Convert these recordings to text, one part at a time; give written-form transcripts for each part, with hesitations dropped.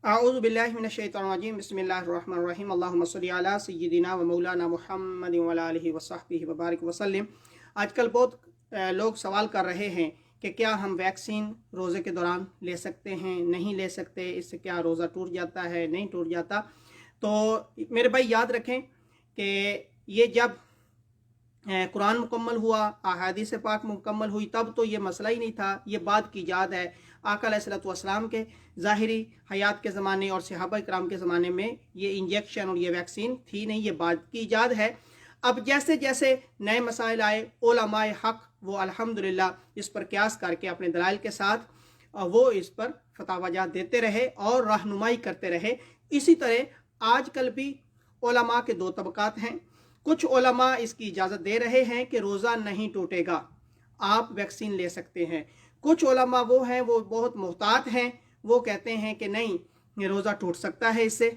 अऊज़ु बिल्लाहि मिनश्शैतानिर्रजीम बिस्मिल्लाहिर्रहमानिर्रहीम अल्लाहुम्मा सल्लि अला सय्यिदिना व मौलाना मुहम्मद व अला आलिहि व सहबिहि व बारिक वसल्लम। आजकल बहुत लोग सवाल कर रहे हैं कि क्या हम वैक्सीन रोज़े के दौरान ले सकते हैं, नहीं ले सकते, इससे क्या रोज़ा टूट जाता है, नहीं टूट जाता। तो मेरे भाई याद रखें कि ये जब कुरान मुकम्मल हुआ, अहादीस पाक मुकम्मल हुई, तब तो ये मसला ही नहीं था। ये बात की याद है आका अलैहिस्सलातु वस्सलाम के ज़ाहिरी हयात के ज़माने और सहाबा इकराम के ज़माने में ये इंजेक्शन और ये वैक्सीन थी नहीं, ये बात की याद है। अब जैसे जैसे नए मसाइल आए, उलमाए हक़ वो अल्हम्दुलिल्लाह इस पर क़यास करके अपने दलाइल के साथ वो इस पर फतावाजात देते रहे और रहनुमाई करते रहे। इसी तरह आजकल भी उलमा के दो तबकात हैं। कुछ उलमा इसकी इजाज़त दे रहे हैं कि रोज़ा नहीं टूटेगा, आप वैक्सीन ले सकते हैं। कुछ उलमा वो हैं, वो बहुत मोहतात हैं, वो कहते हैं कि नहीं, ये रोज़ा टूट सकता है इससे।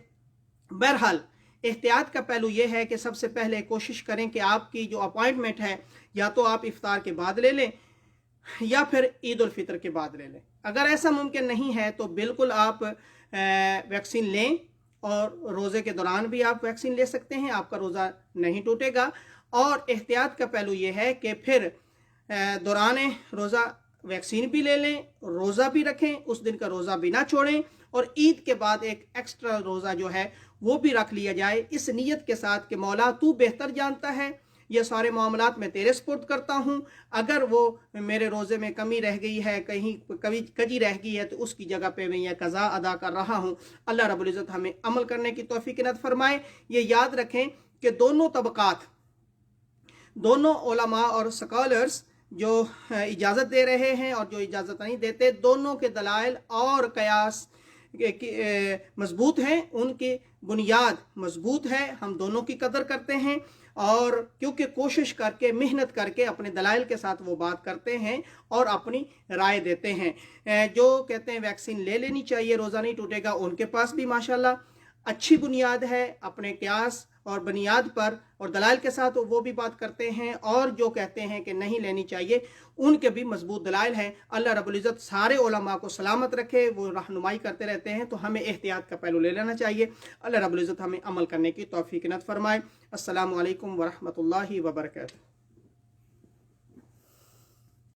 बहरहाल एहतियात का पहलू ये है कि सबसे पहले कोशिश करें कि आपकी जो अपॉइंटमेंट है या तो आप इफ्तार के बाद ले लें या फिर ईद उल फितर के बाद ले लें। अगर ऐसा मुमकिन नहीं है तो बिल्कुल आप वैक्सीन लें और रोज़े के दौरान भी आप वैक्सीन ले सकते हैं, आपका रोज़ा नहीं टूटेगा। और एहतियात का पहलू ये है कि फिर दौरान रोज़ा वैक्सीन भी ले लें, रोज़ा भी रखें, उस दिन का रोज़ा भी ना छोड़ें और ईद के बाद एक एक्स्ट्रा रोज़ा जो है वो भी रख लिया जाए, इस नीयत के साथ कि मौला तू बेहतर जानता है, ये सारे मामलात मैं तेरे स्पुर्द करता हूँ। अगर वो मेरे रोज़े में कमी रह गई है, कहीं कभी कजी रह गई है, तो उसकी जगह पे मैं यह कज़ा अदा कर रहा हूँ। अल्लाह रब्बुल इज़्ज़त हमें अमल करने की तौफीक इनायत फरमाए। ये याद रखें कि दोनों तबकात, दोनों उलमा और स्कॉलर्स जो इजाज़त दे रहे हैं और जो इजाज़त नहीं देते, दोनों के दलाइल और कयास मजबूत हैं, उनकी बुनियाद मजबूत है। हम दोनों की कदर करते हैं और क्योंकि कोशिश करके, मेहनत करके अपने दलाइल के साथ वो बात करते हैं और अपनी राय देते हैं। जो कहते हैं वैक्सीन ले लेनी चाहिए, रोज़ा नहीं टूटेगा, उनके पास भी माशाल्लाह अच्छी बुनियाद है, अपने क्यास और बुनियाद पर और दलाइल के साथ वो भी बात करते हैं। और जो कहते हैं कि नहीं लेनी चाहिए, उनके भी मजबूत दलाइल हैं। अल्लाह रब्बुल इज़्ज़त सारे उलमा को सलामत रखे, वो रहनुमाई करते रहते हैं, तो हमें एहतियात का पहलू ले लेना चाहिए। अल्लाह रब्बुल इज़्ज़त हमें अमल करने की तौफीक इनायत फरमाए। अस्सलामु अलैकुम व रहमतुल्लाहि व बरकातुहू।